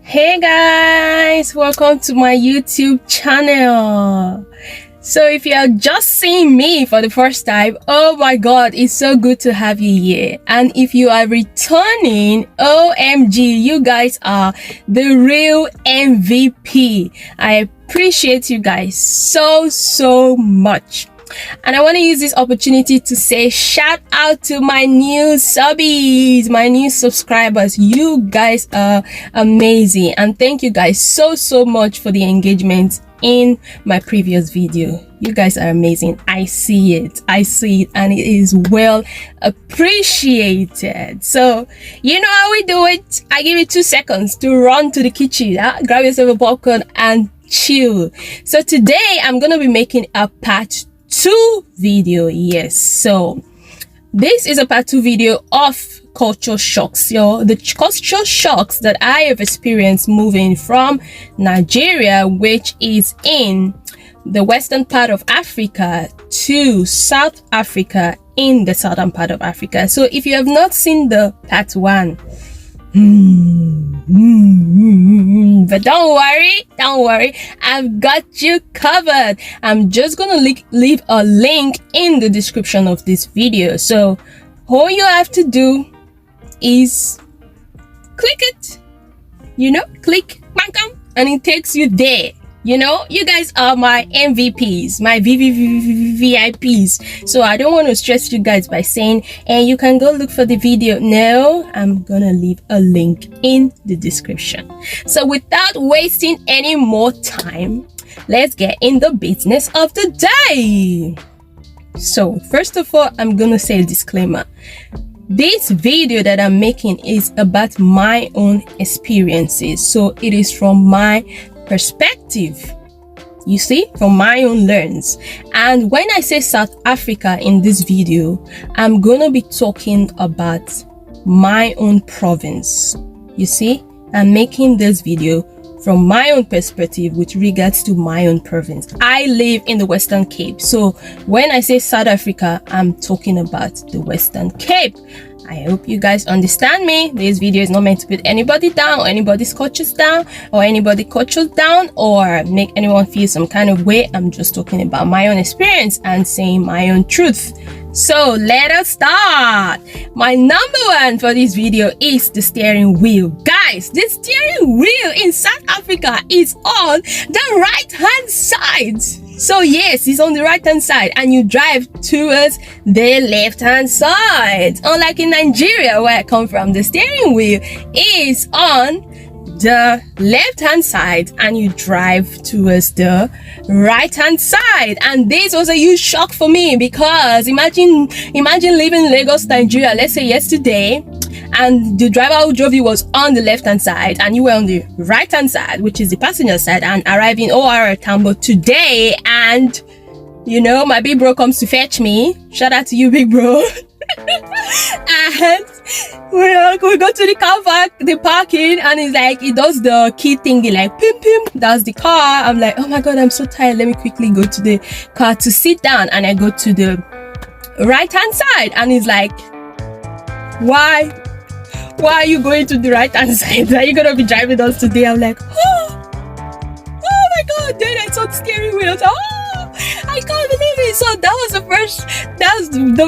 Hey guys, welcome to my YouTube channel. So if you are just seeing me for the first time, oh my god, it's so good to have you here. And if you are returning, OMG, you guys are the real MVP. I appreciate you guys so much. And I want to use this opportunity to say shout out to my new subbies, my new subscribers. You guys are amazing, and thank you guys so much for the engagement in my previous video. You guys are amazing. I see it, and it is well appreciated. So you know how we do it. I give you 2 seconds to run to the kitchen, grab yourself a popcorn and chill. So today I'm gonna be making a part 2 video. Yes, so this is a part 2 video of culture shocks, the culture shocks that I have experienced moving from Nigeria, which is in the western part of Africa, to South Africa in the southern part of Africa. So if you have not seen the part 1, but don't worry, I've got you covered. I'm just gonna leave a link in the description of this video. So all you have to do is click it, click bam, and it takes you there. You guys are my MVPs, my VIPs. So I don't want to stress you guys by saying, and you can go look for the video. No, I'm gonna leave a link in the description. So without wasting any more time, let's get in the business of the day. So first of all, I'm gonna say a disclaimer. This video that I'm making is about my own experiences. So it is from my perspective, you see, from my own lens. And when I say South Africa in this video, I'm gonna be talking about my own province. You see, I'm making this video from my own perspective with regards to my own province. I live in the Western Cape, so when I say South Africa, I'm talking about the Western Cape. I hope you guys understand me. This video is not meant to put anybody down, or anybody's cultures down, or anybody cultures down, or make anyone feel some kind of way. I'm just talking about my own experience and saying my own truth. So let us start. My number 1 for this video is the steering wheel. Guys, the steering wheel in South Africa is on the right hand side. So yes, it's on the right hand side, and you drive towards the left hand side. Unlike in Nigeria, where I come from, the steering wheel is on the left hand side and you drive towards the right hand side. And this was a huge shock for me, because imagine leaving Lagos, Nigeria, let's say yesterday, and the driver who drove you was on the left hand side and you were on the right hand side, which is the passenger side, and arriving OR Tambo today, and my big bro comes to fetch me. Shout out to you, big bro. And we go to the car park, the parking, and it's like, it does the key thingy, like pim, that's the car. I'm like, oh my god, I'm so tired, let me quickly go to the car to sit down. And I go to the right hand side, and it's like, why are you going to the right hand side? Are you gonna be driving us today? I'm like, oh my god. Then I saw the steering wheel. I can't believe it. So that was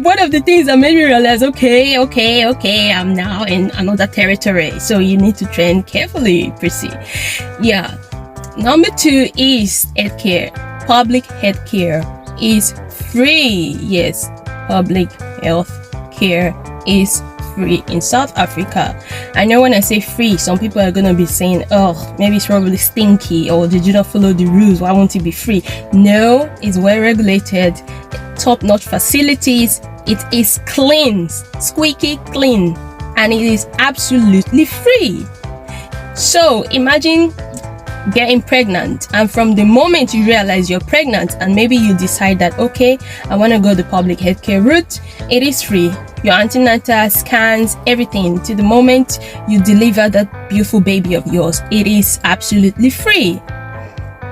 one of the things that made me realize, okay, I'm now in another territory. So you need to train carefully, Prissy. Yeah. Number 2 is healthcare. Public healthcare is free. Yes, public health care is free in South Africa. I know when I say free, some people are gonna be saying, oh, maybe it's probably stinky, or did you not follow the rules, why won't it be free? No, it's well regulated, top-notch facilities, it is clean, squeaky clean, and it is absolutely free. So imagine getting pregnant, and from the moment you realize you're pregnant, and maybe you decide that, okay, I want to go the public healthcare route, it is free. Your antenatal scans, everything, to the moment you deliver that beautiful baby of yours, it is absolutely free.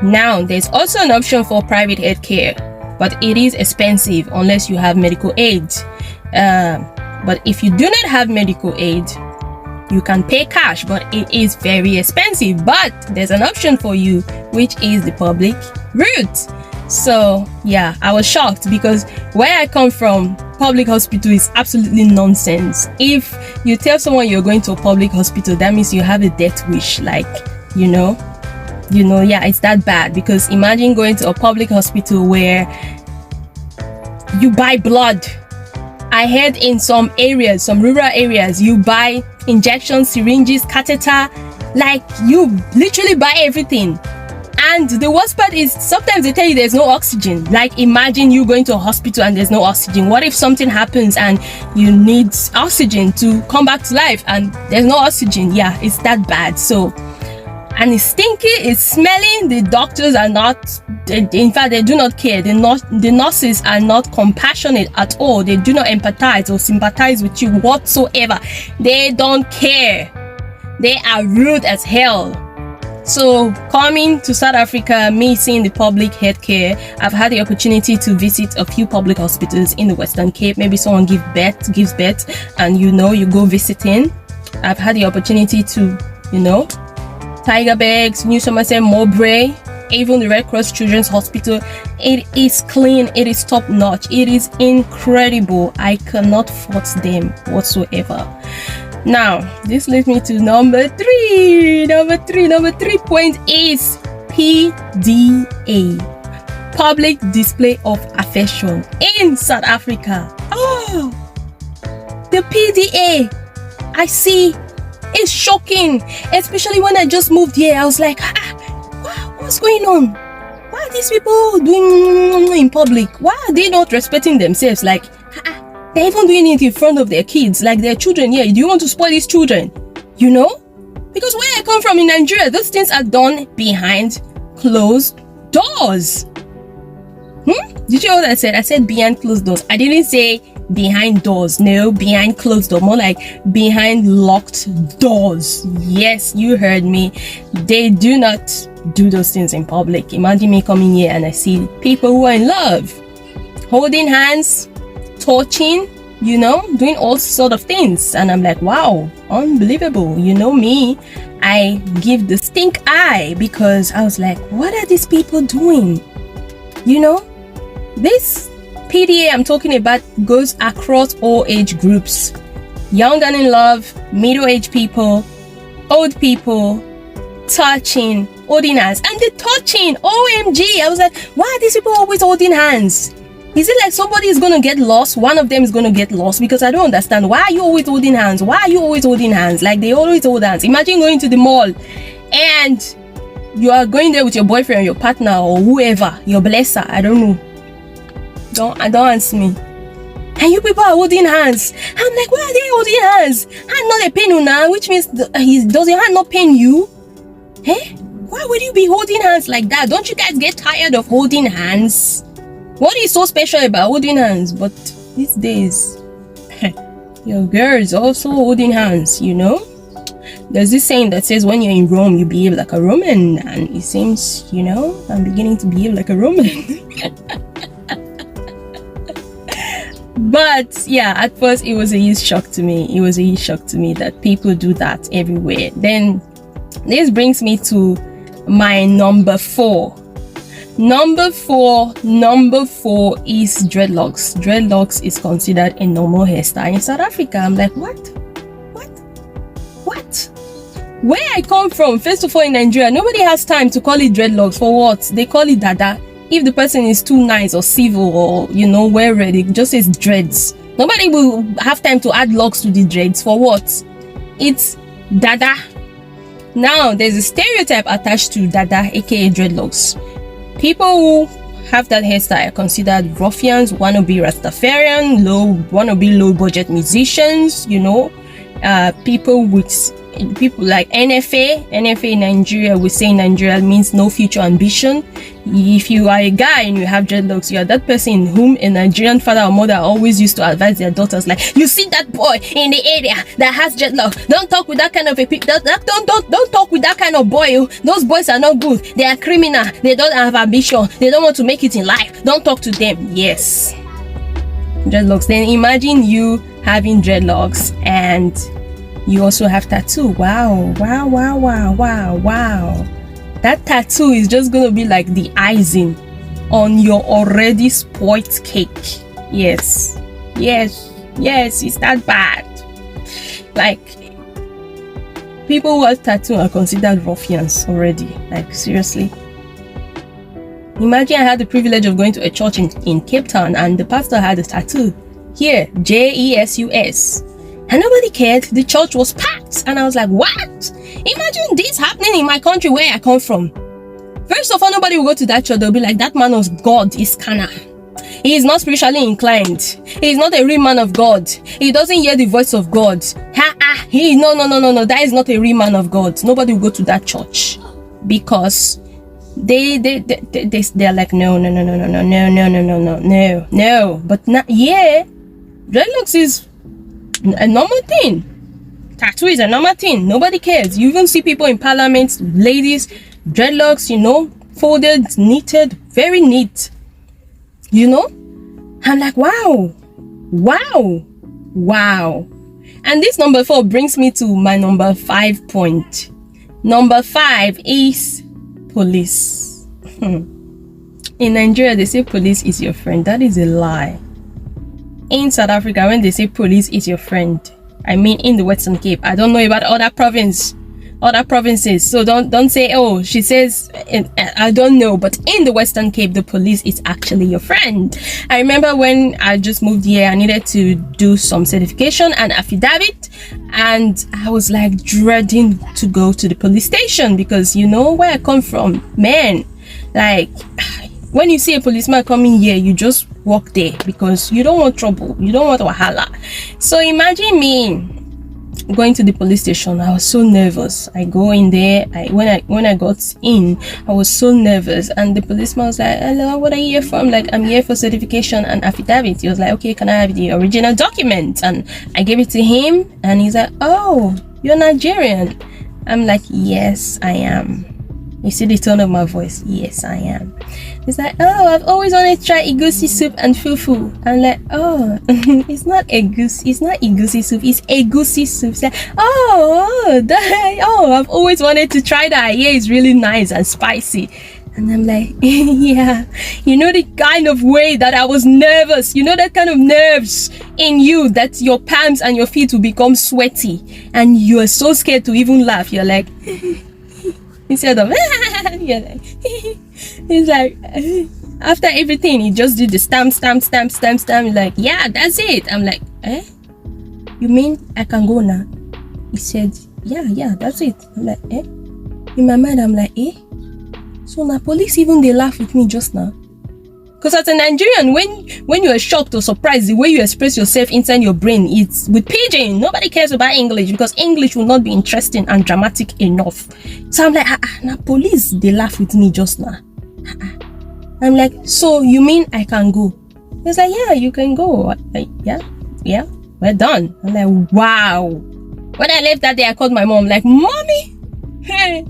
Now there's also an option for private healthcare, but it is expensive unless you have medical aid. But if you do not have medical aid, You can pay cash, but it is very expensive. But there's an option for you, which is the public route. So yeah, I was shocked because where I come from, public hospital is absolutely nonsense. If you tell someone you're going to a public hospital, that means you have a death wish. Like, yeah, it's that bad. Because imagine going to a public hospital where you buy blood. I heard in some areas, some rural areas, you buy injections, syringes, catheter, like you literally buy everything. And the worst part is sometimes they tell you there's no oxygen. Like imagine you going to a hospital and there's no oxygen. What if something happens and you need oxygen to come back to life and there's no oxygen? Yeah, it's that bad. So, and it's stinky, it's smelling. The doctors are not, in fact, they do not care. The nurses are not compassionate at all. They do not empathize or sympathize with you whatsoever. They don't care. They are rude as hell. So coming to South Africa, me seeing the public healthcare, I've had the opportunity to visit a few public hospitals in the Western Cape. Maybe someone gives birth and you go visiting. I've had the opportunity to, Tigerbergs, New Somerset, Mowbray, even the Red Cross Children's Hospital. It is clean, it is top notch, it is incredible. I cannot fault them whatsoever. Now, this leads me to number three. Number three point is PDA. Public display of affection in South Africa. Oh, the PDA I see is shocking. Especially when I just moved here. I was like, wow, what's going on? Why are these people doing in public? Why are they not respecting themselves? Like, they're even doing it in front of their kids, like their children. Yeah, do you want to spoil these children? Because where I come from in Nigeria, those things are done behind closed doors. Did you hear what I said? I said behind closed doors. I didn't say behind doors. No, behind closed doors. More like behind locked doors. Yes, you heard me. They do not do those things in public. Imagine me coming here and I see people who are in love, holding hands, touching, doing all sort of things, and I'm like, wow, unbelievable. Me, I give the stink eye because I was like, what are these people doing? This PDA I'm talking about goes across all age groups: young and in love, middle-aged people, old people, touching, holding hands, and the touching, OMG. I was like, why are these people always holding hands? Is it like somebody is going to get lost? One of them is going to get lost? Because I don't understand. Why are you always holding hands? Why are you always holding hands? Like, they always hold hands. Imagine going to the mall and you are going there with your boyfriend or your partner or whoever, your blesser. I don't know. Don't answer me. And you people are holding hands. I'm like, why are they holding hands? Hand not a pain you now, which means does your hand not pain you? Why would you be holding hands like that? Don't you guys get tired of holding hands? What is so special about holding hands? But these days, your girls also holding hands, There's this saying that says when you're in Rome, you behave like a Roman. And it seems, I'm beginning to behave like a Roman. But yeah, at first it was a huge shock to me. It was a huge shock to me that people do that everywhere. Then this brings me to my number 4. Number four is dreadlocks. Dreadlocks is considered a normal hairstyle in South Africa. I'm like, what? Where I come from, first of all, in Nigeria, nobody has time to call it dreadlocks. For what? They call it dada. If the person is too nice or civil or well read, it just says dreads. Nobody will have time to add locks to the dreads. For what? It's dada. Now there's a stereotype attached to dada, aka dreadlocks. People who have that hairstyle are considered ruffians, wannabe Rastafarian, wannabe low budget musicians, people like NFA in Nigeria. We say in Nigeria means no future ambition. If you are a guy and you have dreadlocks, you are that person whom a Nigerian father or mother always used to advise their daughters, like, you see that boy in the area that has dreadlocks, don't talk with that kind of don't talk with that kind of boy. Those boys are not good, they are criminal, they don't have ambition, they don't want to make it in life, don't talk to them. Yes, dreadlocks. Then imagine you having dreadlocks and You also have tattoo. Wow. That tattoo is just gonna be like the icing on your already spoiled cake. Yes, it's that bad. Like, people who have tattoo are considered ruffians already. Like, seriously. Imagine I had the privilege of going to a church in Cape Town, and the pastor had a tattoo here, Jesus, and nobody cared. The church was packed, and I was like, what? Imagine this happening in my country where I come from. First of all, nobody will go to that church. They'll be like, that man of God is Kana. He is not spiritually inclined. He is not a real man of God. He doesn't hear the voice of God. No. That is not a real man of God. Nobody will go to that church because they're like, no. But not, yeah, dreadlocks is a normal thing. Tattoo is a normal thing. Nobody cares. You even see people in parliament, ladies, dreadlocks, folded, knitted, very neat. I'm like, wow. And this number 4 brings me to my number 5 point. Number 5 is police. In Nigeria, they say police is your friend. That is a lie. In South Africa, when they say police is your friend, I mean in the Western Cape. I don't know about other provinces. So don't say, oh, she says, I don't know. But in the Western Cape, the police is actually your friend. I remember when I just moved here, I needed to do some certification and affidavit, and I was like dreading to go to the police station because where I come from, man, like, when you see a policeman coming here, you just walk there because you don't want trouble, you don't want wahala. So imagine me going to the police station. I was so nervous. I go in there. When I got in, I was so nervous, and the policeman was like, hello, what are you here for? I'm like, I'm here for certification and affidavit. He was like, okay, can I have the original document? And I gave it to him, and he's like, oh, you're Nigerian. I'm like, yes, I am. You see the tone of my voice? Yes, I am. He's like, oh, I've always wanted to try egusi soup and fufu. I'm like, oh, it's not egusi soup, it's egusi soup. It's like, I've always wanted to try that. Yeah, it's really nice and spicy. And I'm like, yeah, the kind of way that I was nervous, that kind of nerves in you that your palms and your feet will become sweaty and you are so scared to even laugh. You're like, instead of you're like, it's like, after everything he just did the stamp, like, yeah, that's it. I'm like, you mean I can go now? He said, yeah, that's it. I'm like, in my mind I'm like, so now police even they laugh with me just now. Because as a Nigerian, when you are shocked or surprised, the way you express yourself inside your brain, it's with pidgin. Nobody cares about English because English will not be interesting and dramatic enough. So I'm like, now police, they laugh with me just now. I'm like, so you mean I can go? He's like, yeah, you can go. Like, yeah, we're done. I'm like, wow. When I left that day, I called my mom, like, mommy, hey,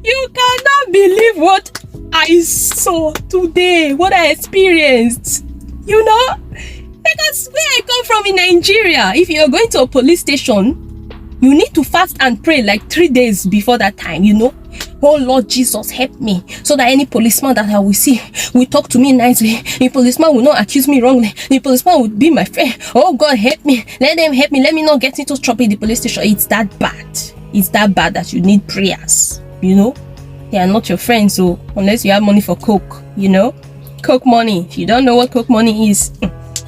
you cannot believe what I saw today, what I experienced, because where I come from in Nigeria, if you're going to a police station, you need to fast and pray like 3 days before that time, oh Lord Jesus, help me, so that any policeman that I will see will talk to me nicely. The policeman will not accuse me wrongly. The policeman will be my friend. Oh God, help me, let them help me, let me not get into trouble in the police station. It's that bad that you need prayers. They are not your friends, so unless you have money for coke, coke money. If you don't know what coke money is,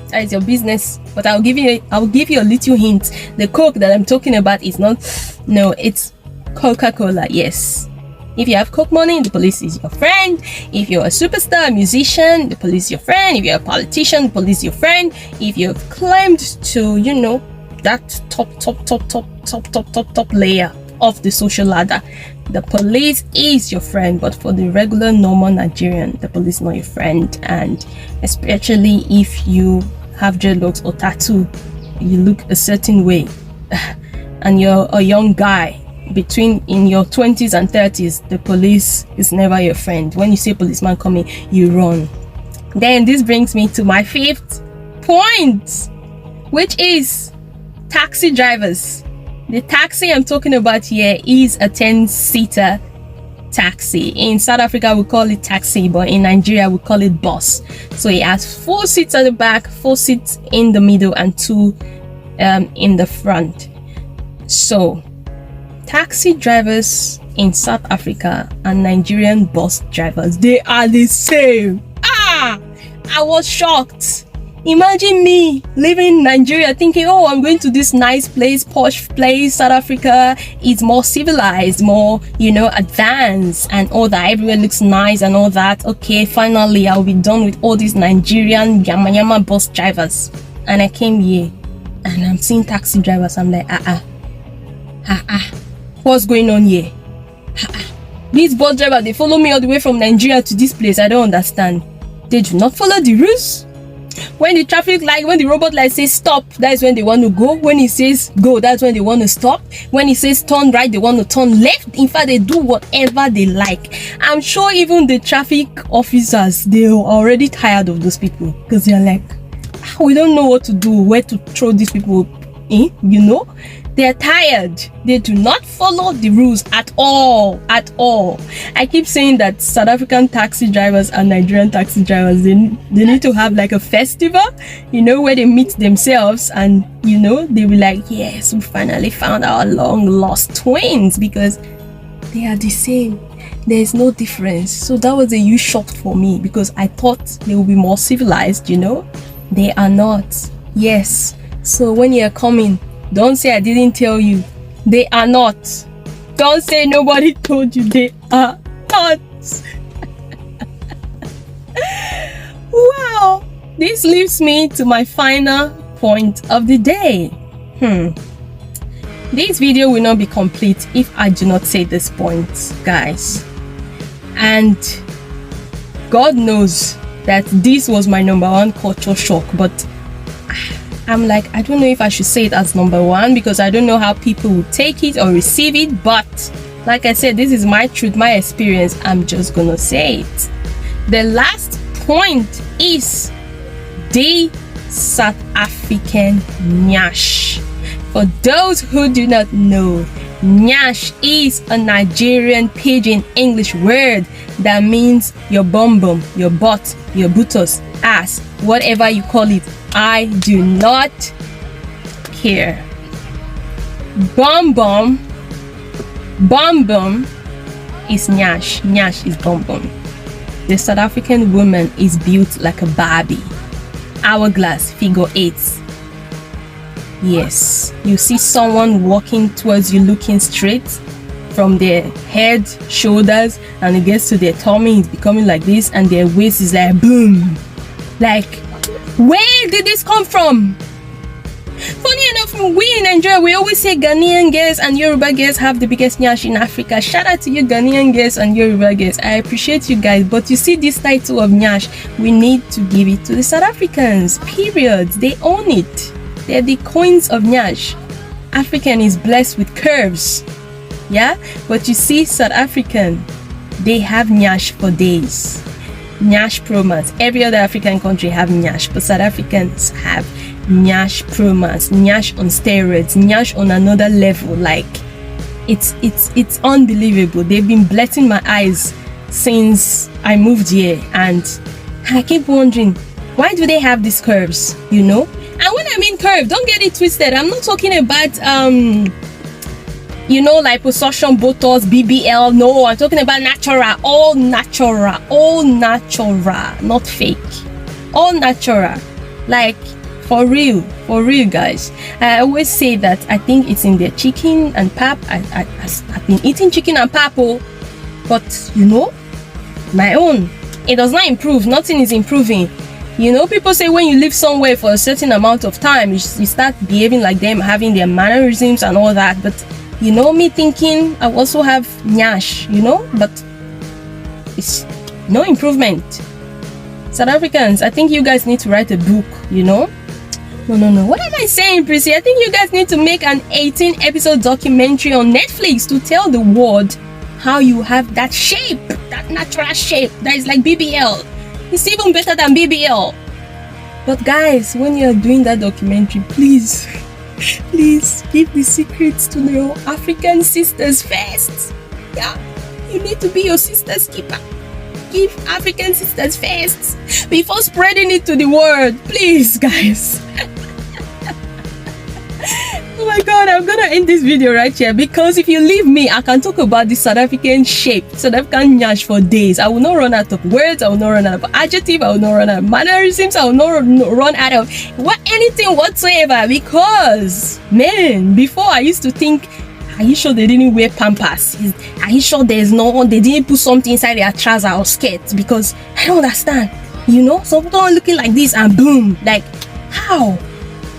that is your business. But I'll give you a little hint. The coke that I'm talking about is it's Coca-Cola. Yes. If you have coke money, the police is your friend. If you're a superstar, a musician, the police is your friend. If you're a politician, the police is your friend. If you've climbed to, that top layer of the social ladder, the police is your friend. But for the regular normal Nigerian, the police is not your friend. And especially if you have dreadlocks or tattoo, you look a certain way, and you're a young guy in your 20s and 30s, the police is never your friend. When you see a policeman coming, you run. Then this brings me to my 5th point, which is taxi drivers. The taxi I'm talking about here is a 10-seater taxi. In South Africa we call it taxi, but in Nigeria we call it bus. So it has 4 seats at the back, 4 seats in the middle, and 2 in the front. So taxi drivers in South Africa and Nigerian bus drivers, they are the same. I was shocked. Imagine me living in Nigeria thinking, oh, I'm going to this nice place, posh place. South Africa is more civilized, more, advanced and all that. Everywhere looks nice and all that. Okay, finally I'll be done with all these Nigerian yama bus drivers. And I came here and I'm seeing taxi drivers. I'm like, what's going on here? These bus drivers, they follow me all the way from Nigeria to this place. I don't understand. They do not follow the rules. When the traffic light, when the robot light says stop, that's when they want to go. When it says go, that's when they want to stop. When it says turn right, they want to turn left. In fact, they do whatever they like. I'm sure even the traffic officers, they're already tired of those people, because they're like, we don't know what to do, where to throw these people in, They're tired. They do not follow the rules at all. I keep saying that South African taxi drivers and Nigerian taxi drivers, they need to have like a festival, where they meet themselves and, they'll be like, yes, we finally found our long lost twins, because they are the same. There's no difference. So that was a huge shock for me, because I thought they would be more civilized, They are not. Yes. So when you're coming, don't say I didn't tell you. They are not. Don't say nobody told you. They are not. Wow. This leaves me to my final point of the day. This video will not be complete if I do not say this point, guys. And God knows that this was my #1 culture shock, but I'm like, I don't know if I should say it as #1, because I don't know how people will take it or receive it. But like I said, this is my truth, my experience. I'm just gonna say it. The last point is the South African nyash. For those who do not know, nyash is a Nigerian pidgin English word that means your bum bum, your butt, your buttocks, ass, whatever you call it. I do not care. Bum bum is nyash. Nyash is bum bum. The South African woman is built like a Barbie. Hourglass, figure 8. Yes, you see someone walking towards you looking straight from their head, shoulders, and it gets to their tummy, it's becoming like this, and their waist is like boom. Like, where did this come from? Funny enough, we in Nigeria, we always say Ghanaian girls and Yoruba girls have the biggest nyash in Africa. Shout out to you Ghanaian girls and Yoruba girls. I appreciate you guys, but you see this title of nyash, we need to give it to the South Africans, period. They own it. They're the coins of nyash. African is blessed with curves, yeah? But you see South African, they have nyash for days. Nyash Promas. Every other African country have nyash, but South Africans have nyash Promas, nyash on steroids, nyash on another level. Like, it's unbelievable. They've been blessing my eyes since I moved here, and I keep wondering, why do they have these curves, And when I mean curve, don't get it twisted. I'm not talking about liposuction, Botox, BBL. No, I'm talking about natural, all natural, not fake, all natural. Like, for real, guys. I always say that I think it's in their chicken and pap. I've been eating chicken and pap, but my own, it does not improve. Nothing is improving. People say when you live somewhere for a certain amount of time, you start behaving like them, having their mannerisms and all that. But me thinking I also have nyash, but it's no improvement. South Africans, I think you guys need to write a book, No. What am I saying, Prissy? I think you guys need to make an 18-episode documentary on Netflix to tell the world how you have that shape, that natural shape that is like BBL. It's even better than BBL. But guys, when you're doing that documentary, please Please give the secrets to your African sisters first. Yeah, you need to be your sister's keeper. Give African sisters first before spreading it to the world. Please, guys. Oh my god, I'm gonna end this video right here, because if you leave me, I can talk about the South African shape, South African nyash for days. I will not run out of words, I will not run out of adjective, I will not run out of mannerisms, I will not run out of anything whatsoever, because, man, before I used to think, are you sure they didn't wear pampers? Are you sure they didn't put something inside their trouser or skirt? Because I don't understand. You know, some people are looking like this and boom, like, how?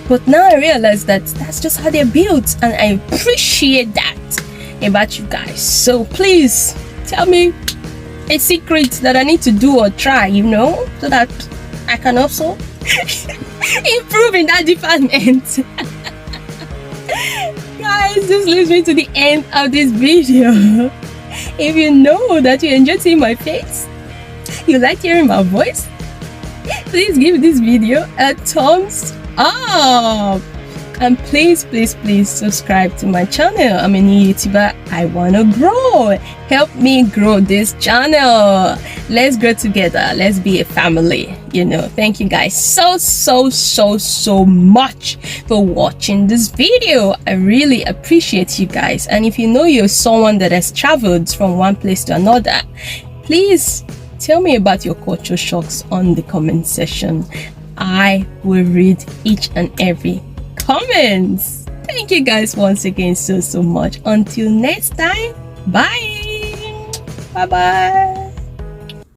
But now I realize that that's just how they're built, and I appreciate that about you guys. So please tell me a secret that I need to do or try, you know, so that I can also improve in that department. Guys, this leads me to the end of this video. If you know that you enjoyed seeing my face, you like hearing my voice, please give this video a thumbs up, and please subscribe to my channel. I'm a new YouTuber. I want to grow. Help me grow this channel. Let's grow together. Let's be a family, you know. Thank you guys so much for watching this video. I really appreciate you guys. And if you know you're someone that has traveled from one place to another, please tell me about your culture shocks on the comment section. I will read each and every comments. Thank you guys once again so much. Until next time, bye bye.